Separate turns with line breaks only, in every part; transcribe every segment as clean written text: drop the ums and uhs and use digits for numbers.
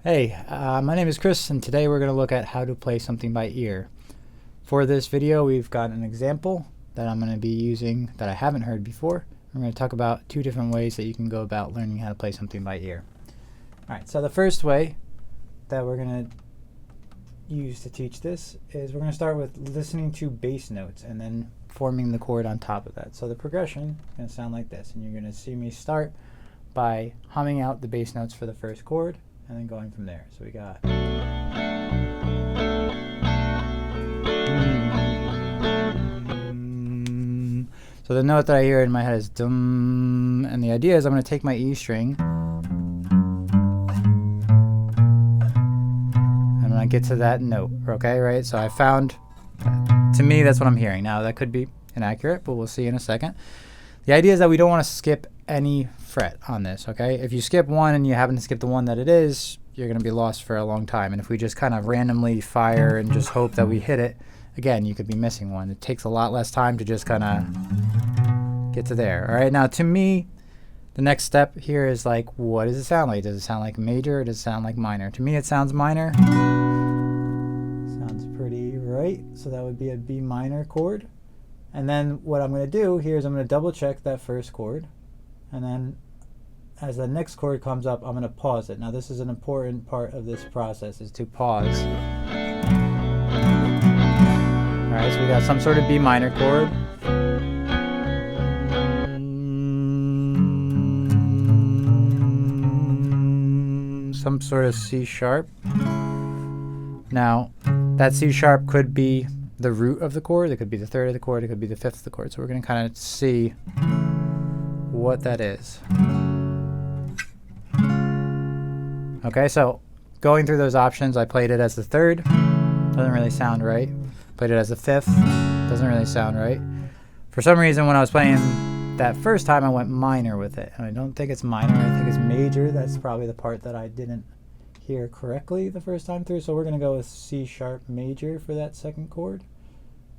Hey, my name is Chris, and today we're going to look at how to play something by ear. For this video, we've got an example that I'm going to be using that I haven't heard before. We're going to talk about two different ways that you can go about learning how to play something by ear. Alright, so the first way that we're going to use to teach this is we're going to start with listening to bass notes and then forming the chord on top of that. So the progression is going to sound like this, and you're going to see me start by humming out the bass notes for the first chord and then going from there. So we got so the note that I hear in my head is dum, and the idea is I'm going to take my E string and when I get to that note, okay, right? So I found, to me, that's what I'm hearing. Now that could be inaccurate, but we'll see in a second. The idea is that we don't want to skip any fret on this, okay? If you skip one and you happen to skip the one that it is, you're going to be lost for a long time. And if we just kind of randomly fire and just hope that we hit it, again, you could be missing one. It takes a lot less time to just kind of get to there. All right, now to me, the next step here is like, what does it sound like? Does it sound like major or does it sound like minor? To me, it sounds minor. Sounds pretty right. So that would be a B minor chord. And then what I'm going to do here is I'm going to double check that first chord. And then as the next chord comes up, I'm going to pause it. Now this is an important part of this process, is to pause. Alright, so we got some sort of B minor chord. Some sort of C sharp. Now, that C sharp could be the root of the chord, it could be the third of the chord, it could be the fifth of the chord. So we're going to kind of see what that is. Okay, so going through those options, I played it as the third, doesn't really sound right. Played it as the fifth, doesn't really sound right. For some reason, when I was playing that first time, I went minor with it. And I don't think it's minor, I think it's major. That's probably the part that I didn't hear correctly the first time through. So we're going to go with C sharp major for that second chord.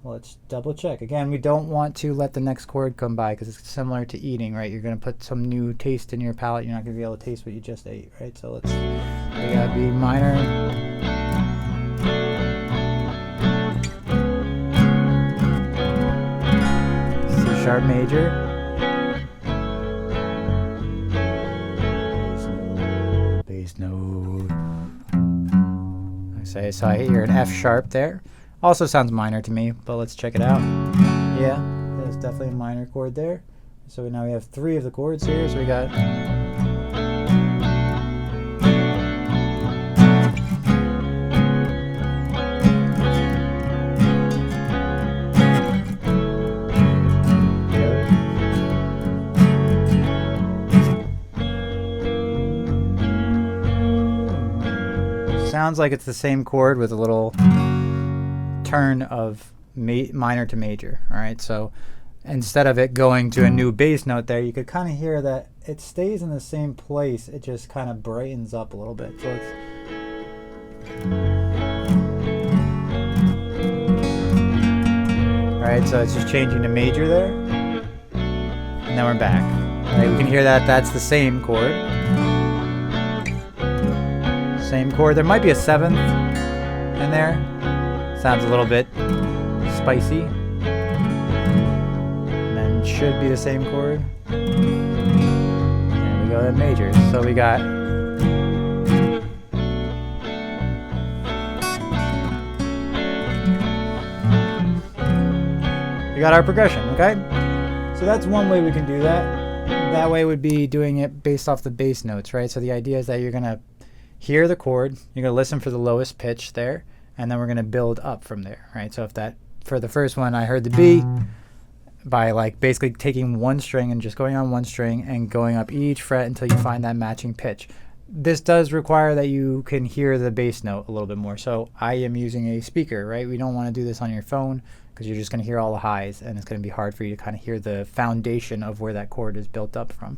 Let's double check. Again, we don't want to let the next chord come by because it's similar to eating, right? You're going to put some new taste in your palate. You're not going to be able to taste what you just ate, right? So we got B minor. C sharp major. Bass note. So I hear an F sharp there. Also sounds minor to me, but let's check it out. Yeah, there's definitely a minor chord there. So now we have three of the chords here. So we got sounds like it's the same chord with a little turn of minor to major. All right, so instead of it going to a new bass note there, you could kind of hear that it stays in the same place, it just kind of brightens up a little bit. So it's all right, so it's just changing to major there, and then we're back. All right, we can hear that that's the same chord. Same chord. There might be a seventh in there. Sounds a little bit spicy. And then should be the same chord. And we go to majors. So we got our progression, okay? So that's one way we can do that. That way would be doing it based off the bass notes, right? So the idea is that you're going to hear the chord, you're going to listen for the lowest pitch there, and then we're going to build up from there, right? So if that, for the first one, I heard the B by like basically taking one string and just going on one string and going up each fret until you find that matching pitch. This does require that you can hear the bass note a little bit more. So I am using a speaker, right? We don't want to do this on your phone because you're just going to hear all the highs, and it's going to be hard for you to kind of hear the foundation of where that chord is built up from.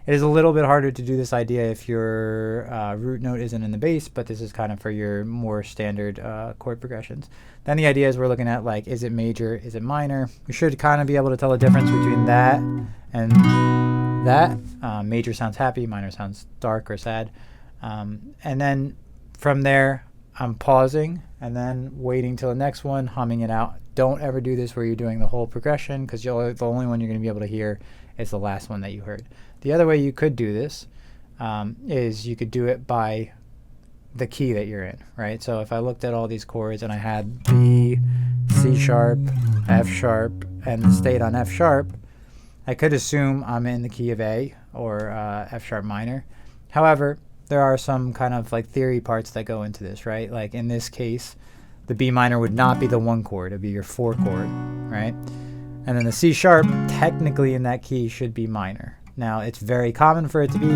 It is a little bit harder to do this idea if your root note isn't in the bass, but this is kind of for your more standard chord progressions. Then the idea is we're looking at like, is it major, is it minor? We should kind of be able to tell the difference between that and that. Major sounds happy, minor sounds dark or sad. And then from there, I'm pausing and then waiting till the next one, humming it out. Don't ever do this where you're doing the whole progression, because the only one you're going to be able to hear is the last one that you heard. The other way you could do this is you could do it by the key that you're in, right? So if I looked at all these chords and I had B, C sharp, F sharp, and stayed on F sharp, I could assume I'm in the key of A or F sharp minor. However, there are some kind of like theory parts that go into this, right? Like in this case, the B minor would not be the 1 chord, it would be your 4 chord, right? And then the C sharp, technically in that key, should be minor. Now, it's very common for it to be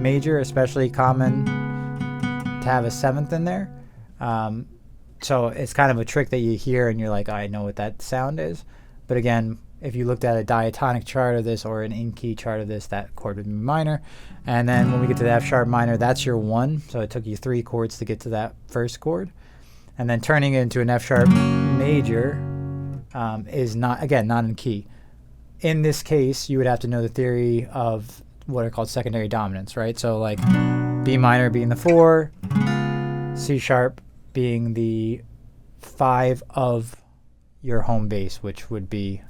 major, especially common to have a 7th in there. So it's kind of a trick that you hear and you're like, I know what that sound is. But again, if you looked at a diatonic chart of this or an in-key chart of this, that chord would be minor. And then when we get to the F sharp minor, that's your 1. So it took you 3 chords to get to that first chord. And then turning it into an F sharp major is not, again, not in key. In this case, you would have to know the theory of what are called secondary dominants, right? So like B minor being the 4, C sharp being the 5 of your home bass, which would be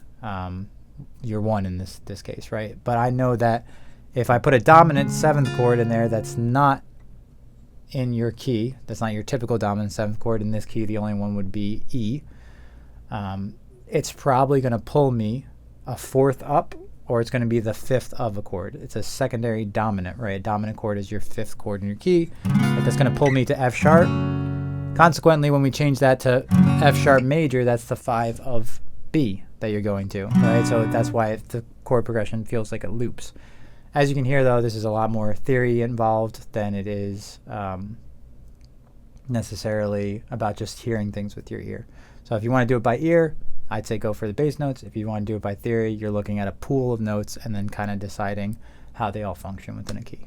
your 1 in this case, right? But I know that if I put a dominant 7th chord in there that's not in your key, that's not your typical dominant 7th chord, in this key the only one would be E, it's probably going to pull me a 4th up, or it's going to be the 5th of a chord. It's a secondary dominant, right? A dominant chord is your 5th chord in your key. That's going to pull me to F sharp. Consequently, when we change that to F sharp major, that's the 5 of B that you're going to, right? So that's why the chord progression feels like it loops. As you can hear, though, this is a lot more theory involved than it is necessarily about just hearing things with your ear. So if you want to do it by ear, I'd say go for the bass notes. If you want to do it by theory, you're looking at a pool of notes and then kind of deciding how they all function within a key.